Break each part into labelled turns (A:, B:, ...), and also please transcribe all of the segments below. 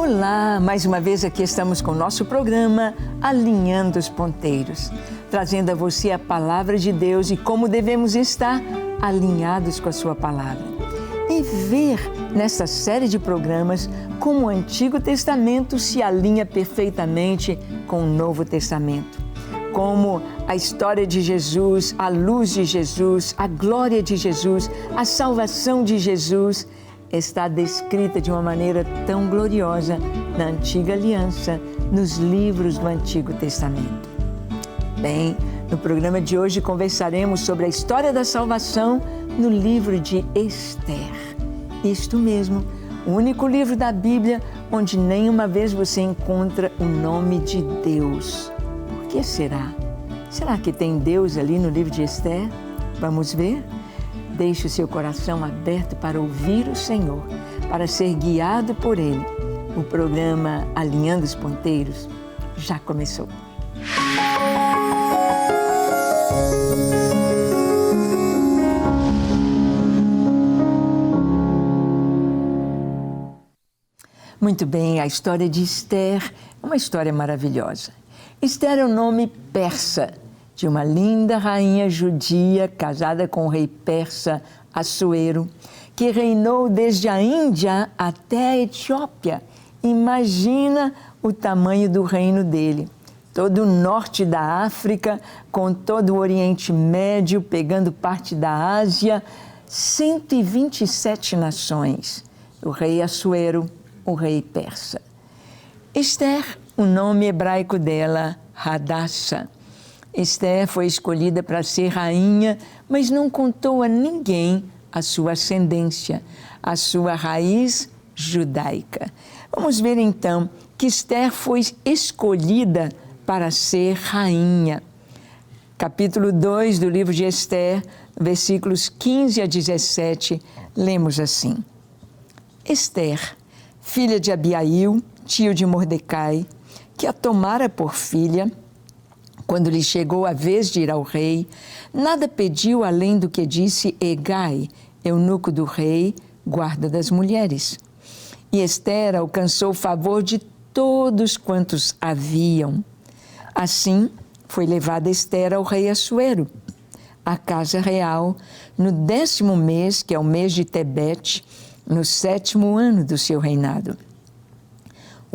A: Olá, mais uma vez aqui estamos com o nosso programa Alinhando os Ponteiros, trazendo a você a Palavra de Deus e como devemos estar alinhados com a sua Palavra. E ver nessa série de programas como o Antigo Testamento se alinha perfeitamente com o Novo Testamento. Como a história de Jesus, a luz de Jesus, a glória de Jesus, a salvação de Jesus está descrita de uma maneira tão gloriosa na Antiga Aliança, nos livros do Antigo Testamento. Bem, no programa de hoje conversaremos sobre a história da salvação no livro de Esther. Isto mesmo, o único livro da Bíblia onde nenhuma vez você encontra o nome de Deus. Por que será? Será que tem Deus ali no livro de Esther? Vamos ver? Deixe o seu coração aberto para ouvir o Senhor, para ser guiado por Ele. O programa Alinhando os Ponteiros já começou. Muito bem, a história de Esther é uma história maravilhosa. Esther é o nome persa de uma linda rainha judia casada com o rei persa Assuero, que reinou desde a Índia até a Etiópia. Imagina o tamanho do reino dele. Todo o norte da África, com todo o Oriente Médio, pegando parte da Ásia, 127 nações. O rei Assuero, o rei persa. Esther, o nome hebraico dela, Hadassah. Esther foi escolhida para ser rainha, mas não contou a ninguém a sua ascendência, a sua raiz judaica. Vamos ver então que Esther foi escolhida para ser rainha. Capítulo 2 do livro de Esther, versículos 15 a 17, lemos assim. Esther, filha de Abiail, tio de Mordecai, que a tomara por filha, quando lhe chegou a vez de ir ao rei, nada pediu além do que disse Hegai, eunuco do rei, guarda das mulheres. E Esther alcançou o favor de todos quantos haviam. Assim, foi levada Esther ao rei Assuero, à casa real, no 10º mês, que é o mês de Tebete, no 7º ano do seu reinado.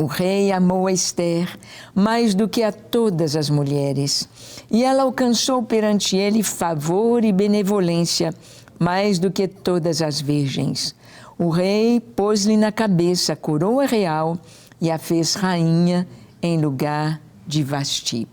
A: O rei amou a Esther mais do que a todas as mulheres, e ela alcançou perante ele favor e benevolência mais do que todas as virgens. O rei pôs-lhe na cabeça a coroa real e a fez rainha em lugar de Vasti.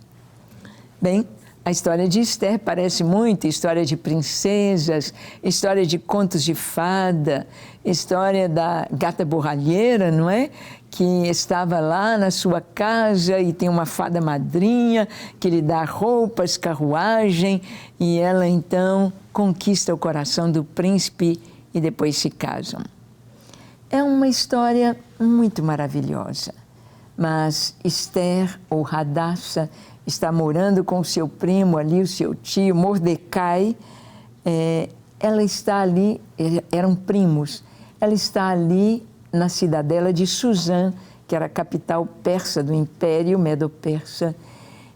A: Bem, a história de Esther parece muito história de princesas, história de contos de fada, história da gata borralheira, não é? Que estava lá na sua casa e tem uma fada madrinha que lhe dá roupas, carruagem, e ela então conquista o coração do príncipe e depois se casam. É uma história muito maravilhosa, mas Esther, ou Hadassah, está morando com o seu primo ali, o seu tio, Mordecai. Ela está ali, eram primos, ela está ali na cidadela de Suzã, que era a capital persa do Império Medo-Persa.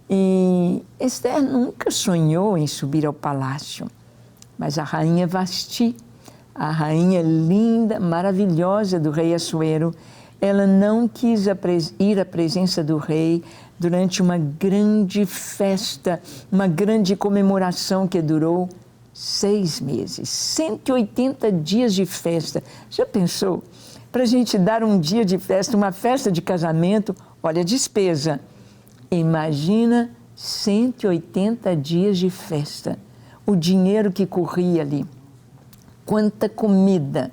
A: E Esther nunca sonhou em subir ao palácio, mas a rainha Vasti, a rainha linda, maravilhosa do rei Assuero, ela não quis ir à presença do rei durante uma grande festa, uma grande comemoração que durou 6 meses, 180 dias de festa. Já pensou? Para a gente dar um dia de festa, uma festa de casamento, olha a despesa. Imagina 180 dias de festa, o dinheiro que corria ali. Quanta comida,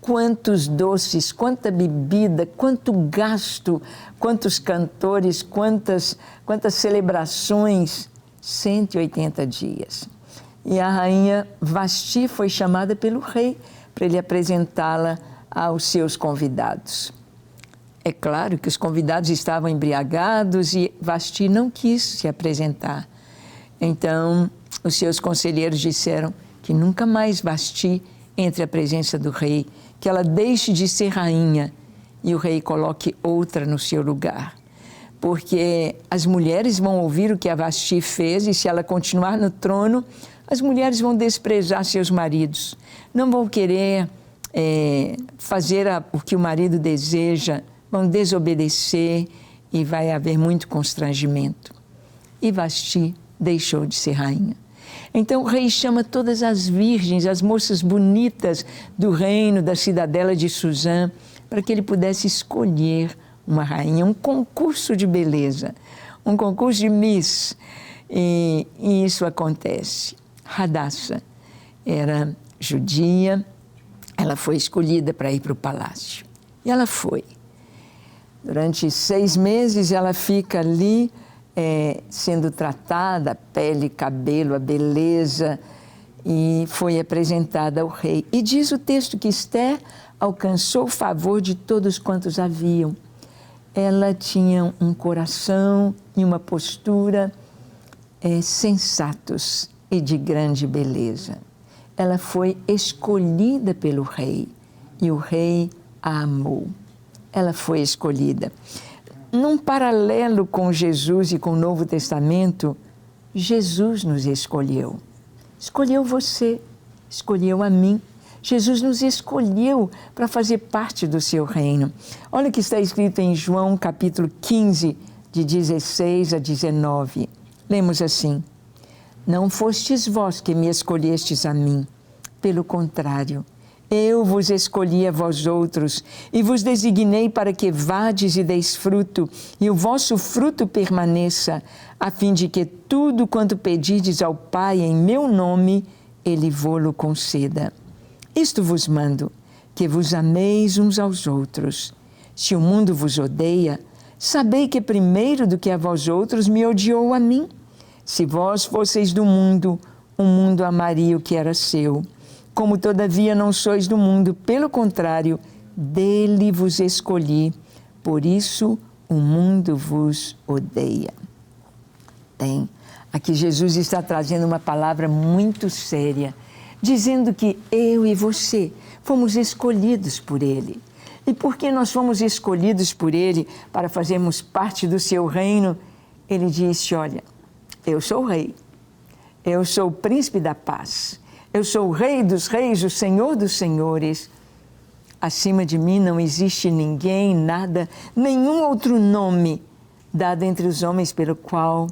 A: quantos doces, quanta bebida, quanto gasto, quantos cantores, quantas celebrações, 180 dias. E a rainha Vasti foi chamada pelo rei para ele apresentá-la aos seus convidados. É claro que os convidados estavam embriagados e Vasti não quis se apresentar. Então, os seus conselheiros disseram que nunca mais Vasti entre à presença do rei, que ela deixe de ser rainha. e o rei coloque outra no seu lugar. Porque as mulheres vão ouvir o que a Vasti fez e se ela continuar no trono, as mulheres vão desprezar seus maridos. Não vão querer fazer o que o marido deseja, vão desobedecer e vai haver muito constrangimento. E Vasti deixou de ser rainha. Então o rei chama todas as virgens, as moças bonitas do reino, da cidadela de Suzã, para que ele pudesse escolher uma rainha, um concurso de beleza, um concurso de Miss. E isso acontece. Hadassah era judia, ela foi escolhida para ir para o palácio. E ela foi. Durante 6 meses ela fica ali sendo tratada, a pele, cabelo, a beleza, e foi apresentada ao rei. E diz o texto que Esther alcançou o favor de todos quantos haviam. Ela tinha um coração e uma postura sensatos e de grande beleza. Ela foi escolhida pelo rei e o rei a amou. Ela foi escolhida. Num paralelo com Jesus e com o Novo Testamento, Jesus nos escolheu. Escolheu você, escolheu a mim. Jesus nos escolheu para fazer parte do seu reino. Olha o que está escrito em João capítulo 15, de 16 a 19. Lemos assim: Não fostes vós que me escolhestes a mim, pelo contrário, eu vos escolhi a vós outros e vos designei para que vades e deis fruto, e o vosso fruto permaneça, a fim de que tudo quanto pedirdes ao Pai em meu nome, Ele vô-lo conceda. Isto vos mando, que vos ameis uns aos outros. Se o mundo vos odeia, sabei que primeiro do que a vós outros me odiou a mim. Se vós fosseis do mundo, o mundo amaria o que era seu. Como todavia não sois do mundo, pelo contrário, dele vos escolhi, por isso o mundo vos odeia. Aqui Jesus está trazendo uma palavra muito séria, dizendo que eu e você fomos escolhidos por Ele. E porque nós fomos escolhidos por Ele para fazermos parte do seu reino, Ele disse, olha, eu sou o rei, eu sou o príncipe da paz, eu sou o rei dos reis, o senhor dos senhores. Acima de mim não existe ninguém, nada, nenhum outro nome dado entre os homens pelo qual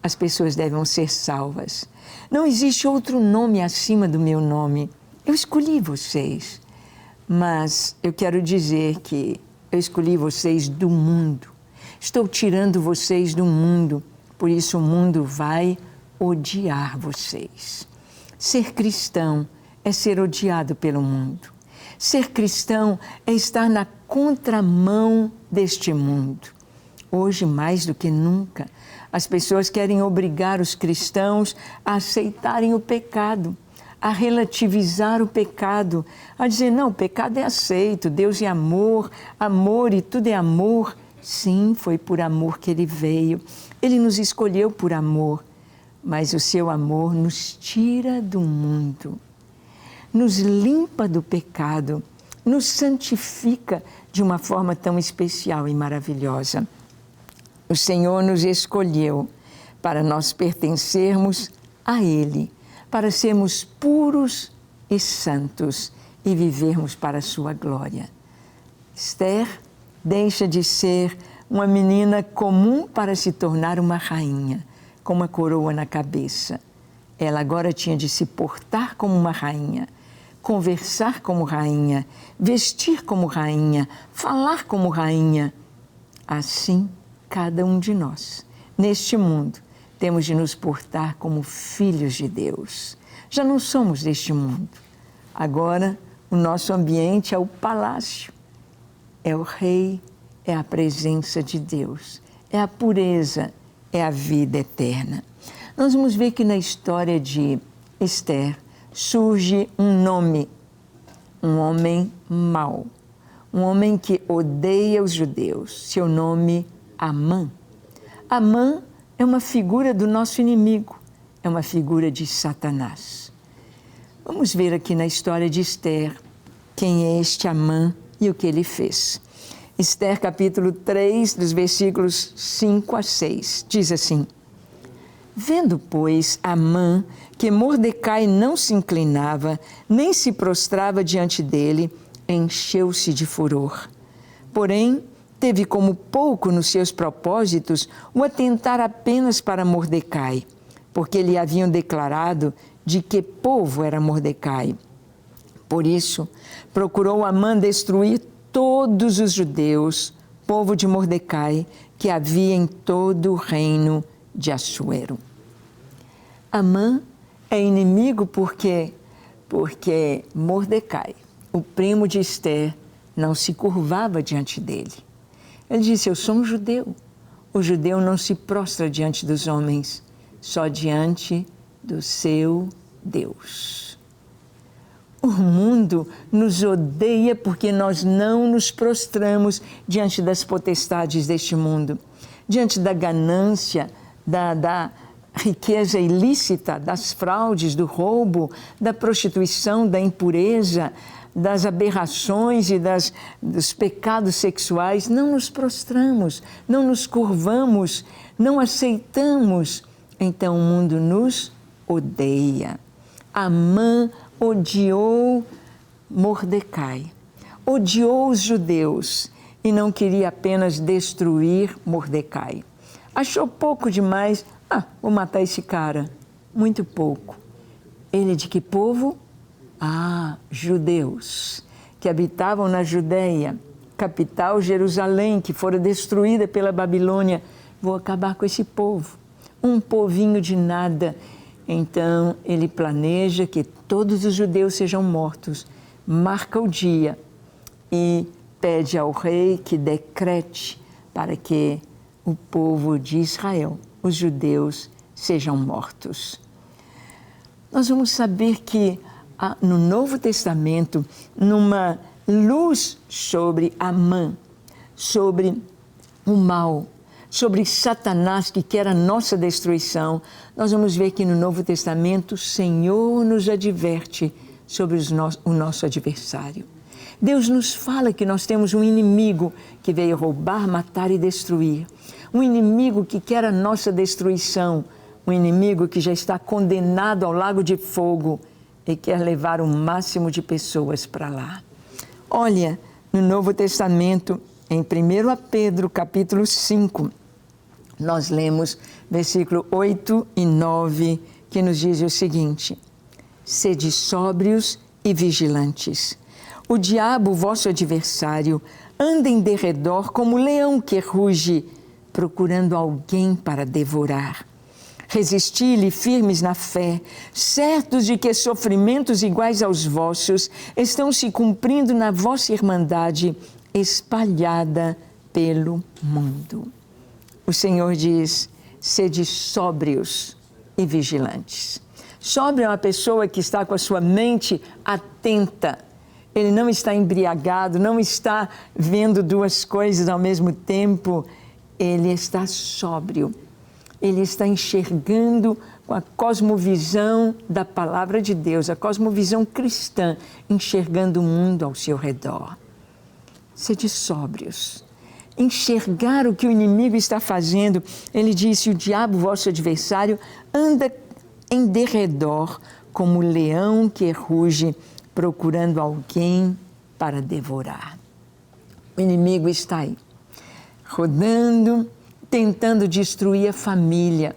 A: as pessoas devem ser salvas. Não existe outro nome acima do meu nome. Eu escolhi vocês, mas eu quero dizer que eu escolhi vocês do mundo. Estou tirando vocês do mundo, por isso o mundo vai odiar vocês. Ser cristão é ser odiado pelo mundo. Ser cristão é estar na contramão deste mundo. Hoje, mais do que nunca, as pessoas querem obrigar os cristãos a aceitarem o pecado, a relativizar o pecado, a dizer, não, o pecado é aceito, Deus é amor, amor e tudo é amor. Sim, foi por amor que Ele veio. Ele nos escolheu por amor, mas o seu amor nos tira do mundo, nos limpa do pecado, nos santifica de uma forma tão especial e maravilhosa. O Senhor nos escolheu para nós pertencermos a Ele, para sermos puros e santos e vivermos para a sua glória. Esther deixa de ser uma menina comum para se tornar uma rainha, com uma coroa na cabeça. Ela agora tinha de se portar como uma rainha, conversar como rainha, vestir como rainha, falar como rainha. Assim, cada um de nós, neste mundo, temos de nos portar como filhos de Deus. Já não somos deste mundo. Agora, o nosso ambiente é o palácio, é o rei, é a presença de Deus, é a pureza, é a vida eterna. Nós vamos ver que na história de Esther surge um nome, um homem mau, um homem que odeia os judeus, seu nome Amã. Amã é uma figura do nosso inimigo, é uma figura de Satanás. Vamos ver aqui na história de Esther quem é este Amã e o que ele fez. Esther capítulo 3, dos versículos 5 a 6, diz assim: Vendo, pois, Amã que Mordecai não se inclinava, nem se prostrava diante dele, encheu-se de furor. Porém, teve como pouco nos seus propósitos o atentar apenas para Mordecai, porque lhe haviam declarado de que povo era Mordecai. Por isso, procurou Amã destruir todos os judeus, povo de Mordecai, que havia em todo o reino de Assuero. Amã é inimigo porque Mordecai, o primo de Esther, não se curvava diante dele. Ele disse: eu sou um judeu. O judeu não se prostra diante dos homens, só diante do seu Deus. O mundo nos odeia porque nós não nos prostramos diante das potestades deste mundo, diante da ganância, da riqueza ilícita, das fraudes, do roubo, da prostituição, da impureza, das aberrações e dos pecados sexuais. Não nos prostramos, não nos curvamos, não aceitamos. Então o mundo nos odeia. Amã odiou Mordecai, odiou os judeus e não queria apenas destruir Mordecai. Achou pouco demais, vou matar esse cara. Muito pouco. Ele de que povo? Judeus, que habitavam na Judeia, capital Jerusalém, que fora destruída pela Babilônia. Vou acabar com esse povo, um povinho de nada. Então, ele planeja que todos os judeus sejam mortos, marca o dia e pede ao rei que decrete para que o povo de Israel, os judeus, sejam mortos. Nós vamos saber que no Novo Testamento, numa luz sobre Amã, sobre o mal, sobre Satanás, que quer a nossa destruição, nós vamos ver que no Novo Testamento o Senhor nos adverte sobre o nosso adversário. Deus nos fala que nós temos um inimigo que veio roubar, matar e destruir. Um inimigo que quer a nossa destruição. Um inimigo que já está condenado ao lago de fogo e quer levar o máximo de pessoas para lá. Olha, no Novo Testamento, em 1 Pedro, capítulo 5, nós lemos versículo 8 e 9, que nos diz o seguinte: Sede sóbrios e vigilantes. O diabo, vosso adversário, anda em derredor como leão que ruge, procurando alguém para devorar. Resisti-lhe firmes na fé, certos de que sofrimentos iguais aos vossos estão se cumprindo na vossa irmandade espalhada pelo mundo. O Senhor diz: sede sóbrios e vigilantes. Sóbrio é uma pessoa que está com a sua mente atenta. Ele não está embriagado, não está vendo duas coisas ao mesmo tempo. Ele está sóbrio. Ele está enxergando com a cosmovisão da palavra de Deus, a cosmovisão cristã, enxergando o mundo ao seu redor. Sede sóbrios. Enxergar o que o inimigo está fazendo. Ele disse: o diabo, vosso adversário, anda em derredor como leão que ruge, procurando alguém para devorar. O inimigo está aí, rodando, tentando destruir a família,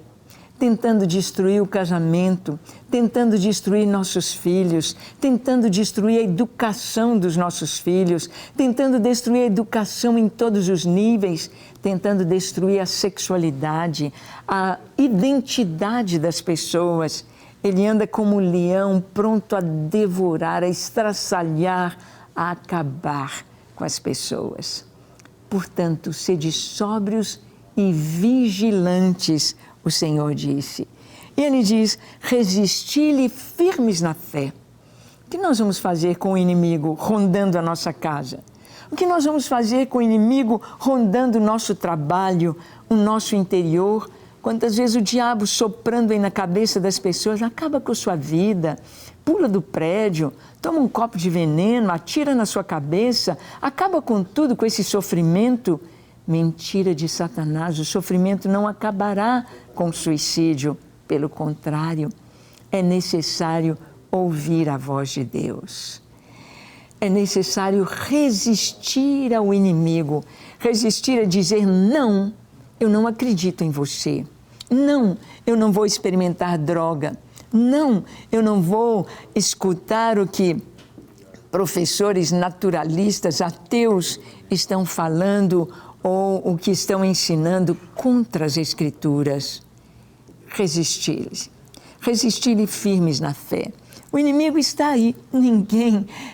A: tentando destruir o casamento, tentando destruir nossos filhos, tentando destruir a educação dos nossos filhos, tentando destruir a educação em todos os níveis, tentando destruir a sexualidade, a identidade das pessoas. Ele anda como um leão pronto a devorar, a estraçalhar, a acabar com as pessoas. Portanto, sede sóbrios e vigilantes, o Senhor disse. E ele diz: resisti-lhe firmes na fé. O que nós vamos fazer com o inimigo rondando a nossa casa? O que nós vamos fazer com o inimigo rondando o nosso trabalho, o nosso interior? Quantas vezes o diabo soprando aí na cabeça das pessoas, acaba com a sua vida, pula do prédio, toma um copo de veneno, atira na sua cabeça, acaba com tudo, com esse sofrimento. Mentira de Satanás, o sofrimento não acabará com o suicídio. Pelo contrário, é necessário ouvir a voz de Deus. É necessário resistir ao inimigo, resistir a dizer não, eu não acredito em você. Não, eu não vou experimentar droga. Não, eu não vou escutar o que professores naturalistas, ateus, estão falando ou o que estão ensinando contra as Escrituras. Resistir firmes na fé. O inimigo está aí.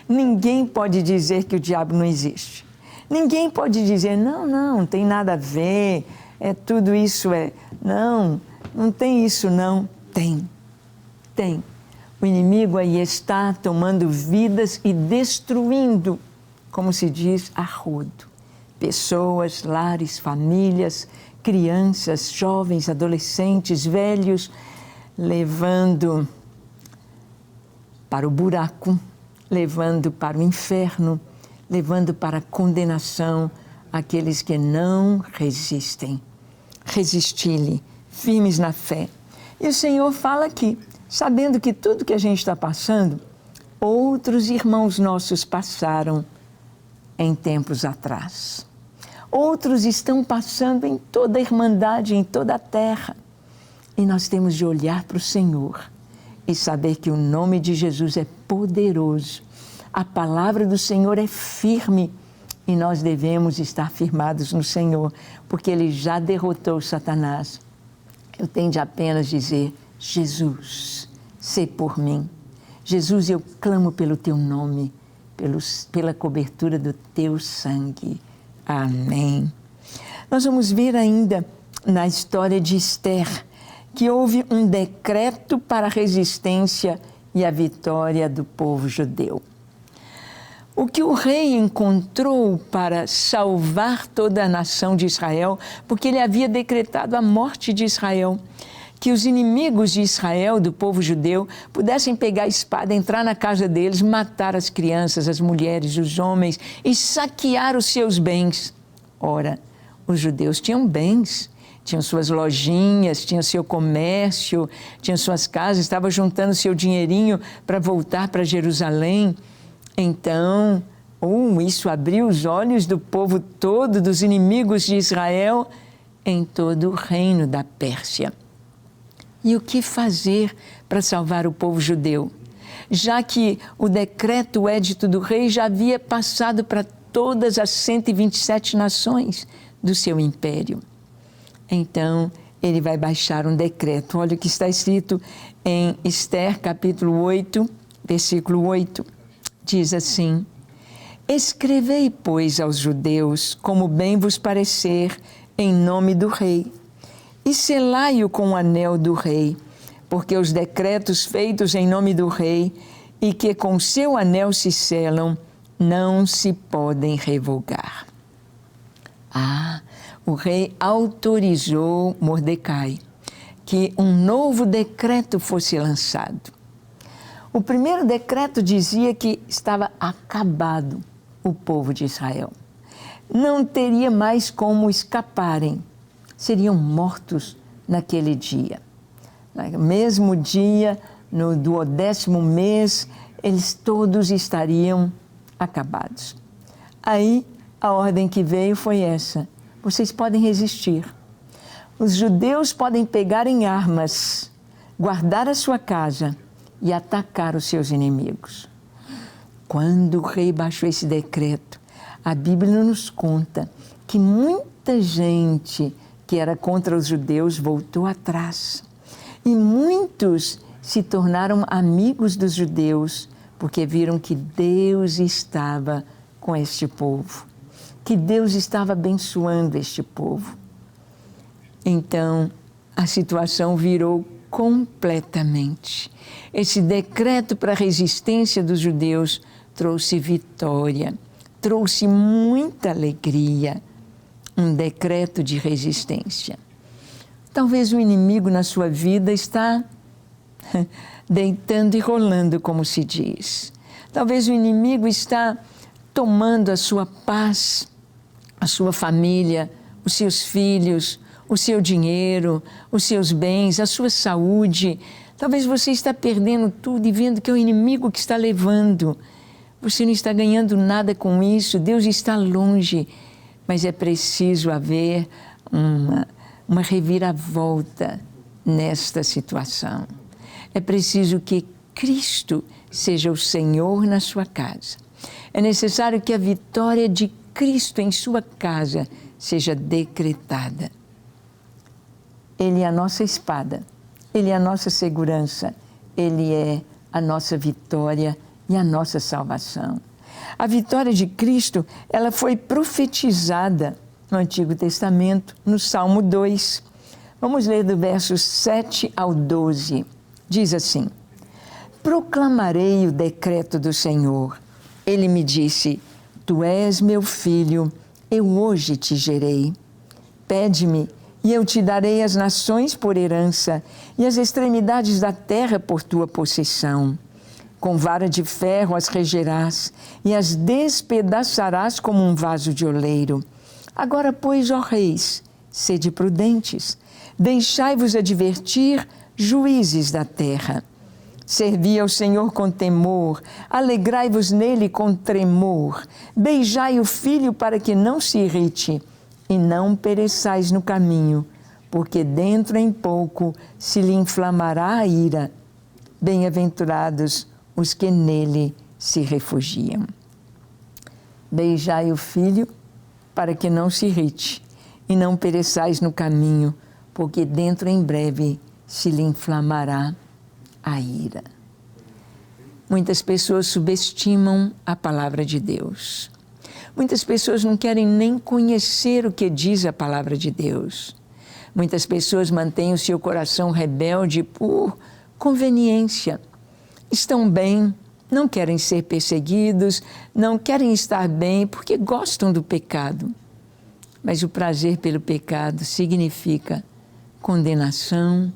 A: Ninguém pode dizer que o diabo não existe. Ninguém pode dizer, não tem nada a ver, tudo isso não tem isso não. Tem. O inimigo aí está tomando vidas e destruindo, como se diz, a rodo. Pessoas, lares, famílias, crianças, jovens, adolescentes, velhos, levando para o buraco, levando para o inferno, levando para a condenação aqueles que não resistem. Resistir-lhe, firmes na fé. E o Senhor fala aqui, sabendo que tudo que a gente está passando, outros irmãos nossos passaram em tempos atrás. Outros estão passando em toda a irmandade, em toda a terra. E nós temos de olhar para o Senhor e saber que o nome de Jesus é poderoso. A palavra do Senhor é firme e nós devemos estar firmados no Senhor, porque Ele já derrotou Satanás. Eu tenho de apenas dizer, Jesus, sê por mim. Jesus, eu clamo pelo Teu nome, pela cobertura do Teu sangue. Amém. Nós vamos ver ainda na história de Esther que houve um decreto para a resistência e a vitória do povo judeu. O que o rei encontrou para salvar toda a nação de Israel, porque ele havia decretado a morte de Israel, que os inimigos de Israel, do povo judeu, pudessem pegar a espada, entrar na casa deles, matar as crianças, as mulheres, os homens e saquear os seus bens. Ora, os judeus tinham bens, tinham suas lojinhas, tinham seu comércio, tinham suas casas, estavam juntando seu dinheirinho para voltar para Jerusalém. Então, isso abriu os olhos do povo todo, dos inimigos de Israel, em todo o reino da Pérsia. E o que fazer para salvar o povo judeu? Já que o decreto, o édito do rei, já havia passado para todas as 127 nações do seu império. Então, ele vai baixar um decreto. Olha o que está escrito em Esther, capítulo 8, versículo 8. Diz assim, escrevei, pois, aos judeus, como bem vos parecer, em nome do rei, e selai-o com o anel do rei, porque os decretos feitos em nome do rei e que com seu anel se selam, não se podem revogar. O rei autorizou Mordecai que um novo decreto fosse lançado. O primeiro decreto dizia que estava acabado o povo de Israel. Não teria mais como escaparem. Seriam mortos naquele dia. No mesmo dia, no 12º mês, eles todos estariam acabados. Aí, a ordem que veio foi essa. Vocês podem resistir. Os judeus podem pegar em armas, guardar a sua casa e atacar os seus inimigos. Quando o rei baixou esse decreto, a Bíblia nos conta que muita gente que era contra os judeus voltou atrás. E muitos se tornaram amigos dos judeus, porque viram que Deus estava com este povo, que Deus estava abençoando este povo. Então, a situação virou completamente. Esse decreto para a resistência dos judeus trouxe vitória, trouxe muita alegria. Um decreto de resistência. Talvez o inimigo na sua vida está deitando e rolando, como se diz. Talvez o inimigo está tomando a sua paz, a sua família, os seus filhos, o seu dinheiro, os seus bens, a sua saúde. Talvez você está perdendo tudo e vendo que é o inimigo que está levando. Você não está ganhando nada com isso, Deus está longe. Mas é preciso haver uma reviravolta nesta situação. É preciso que Cristo seja o Senhor na sua casa. É necessário que a vitória de Cristo em sua casa seja decretada. Ele é a nossa espada, Ele é a nossa segurança, Ele é a nossa vitória e a nossa salvação. A vitória de Cristo, ela foi profetizada no Antigo Testamento, no Salmo 2. Vamos ler do versos 7 ao 12. Diz assim: proclamarei o decreto do Senhor. Ele me disse: tu és meu filho, eu hoje te gerei. Pede-me, e eu te darei as nações por herança, e as extremidades da terra por tua possessão. Com vara de ferro as regerás, e as despedaçarás como um vaso de oleiro. Agora, pois, ó reis, sede prudentes, deixai-vos advertir, juízes da terra. Servi ao Senhor com temor, alegrai-vos nele com tremor. Beijai o filho para que não se irrite, e não pereçais no caminho, porque dentro em pouco se lhe inflamará a ira. Bem-aventurados os que nele se refugiam. Beijai o filho para que não se irrite, e não pereçais no caminho, porque dentro em breve se lhe inflamará a ira. Muitas pessoas subestimam a palavra de Deus. Muitas pessoas não querem nem conhecer o que diz a palavra de Deus. Muitas pessoas mantêm o seu coração rebelde por conveniência. Estão bem, não querem ser perseguidos, não querem estar bem porque gostam do pecado. Mas o prazer pelo pecado significa condenação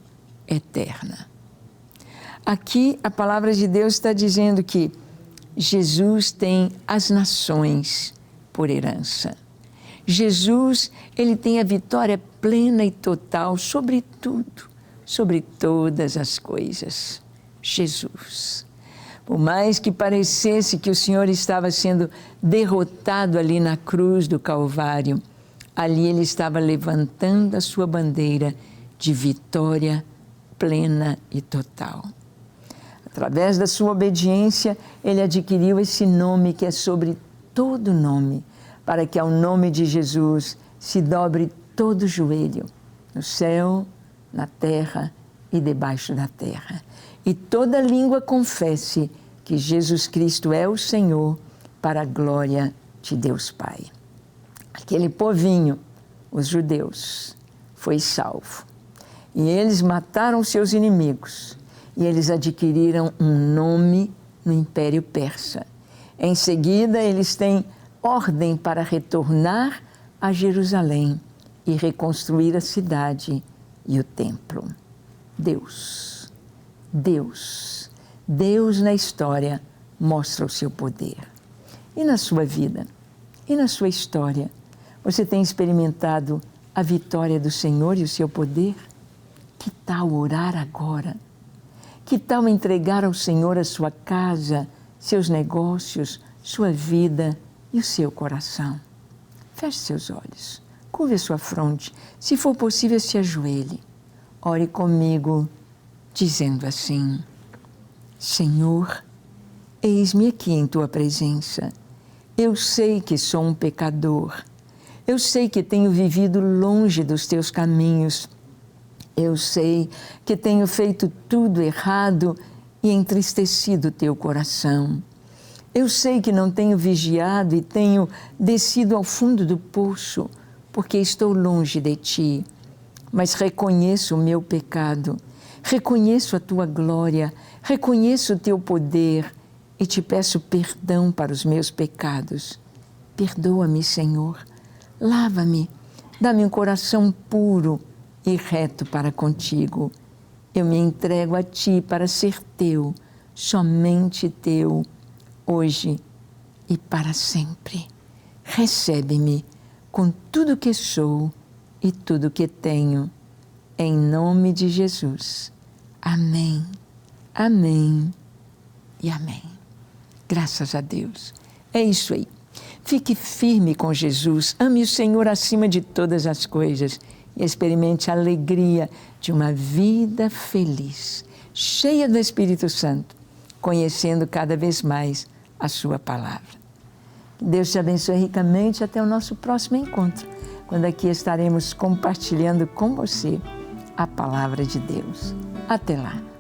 A: eterna. Aqui a palavra de Deus está dizendo que Jesus tem as nações por herança. Jesus, ele tem a vitória plena e total sobre tudo, sobre todas as coisas. Jesus. Por mais que parecesse que o Senhor estava sendo derrotado ali na cruz do Calvário, ali ele estava levantando a sua bandeira de vitória plena e total. Através da sua obediência, ele adquiriu esse nome que é sobre todo nome, para que ao nome de Jesus se dobre todo joelho, no céu, na terra e debaixo da terra. E toda língua confesse que Jesus Cristo é o Senhor, para a glória de Deus Pai. Aquele povinho, os judeus, foi salvo. E eles mataram seus inimigos. E eles adquiriram um nome no Império Persa. Em seguida, eles têm ordem para retornar a Jerusalém e reconstruir a cidade e o templo. Deus na história mostra o seu poder. E na sua vida? E na sua história? Você tem experimentado a vitória do Senhor e o seu poder? Que tal orar agora? Que tal entregar ao Senhor a sua casa, seus negócios, sua vida e o seu coração? Feche seus olhos, curve a sua fronte, se for possível, se ajoelhe. Ore comigo, dizendo assim: Senhor, eis-me aqui em tua presença. Eu sei que sou um pecador. Eu sei que tenho vivido longe dos teus caminhos. Eu sei que tenho feito tudo errado e entristecido teu coração. Eu sei que não tenho vigiado e tenho descido ao fundo do poço, porque estou longe de ti. Mas reconheço o meu pecado, reconheço a tua glória, reconheço o teu poder e te peço perdão para os meus pecados. Perdoa-me, Senhor, lava-me, dá-me um coração puro e reto para contigo. Eu me entrego a ti para ser teu, somente teu, hoje e para sempre. Recebe-me com tudo que sou e tudo que tenho, em nome de Jesus. Amém, amém e amém. Graças a Deus. É isso aí. Fique firme com Jesus, ame o Senhor acima de todas as coisas e experimente a alegria de uma vida feliz, cheia do Espírito Santo, conhecendo cada vez mais a sua palavra. Deus te abençoe ricamente. Até o nosso próximo encontro, quando aqui estaremos compartilhando com você a palavra de Deus. Até lá.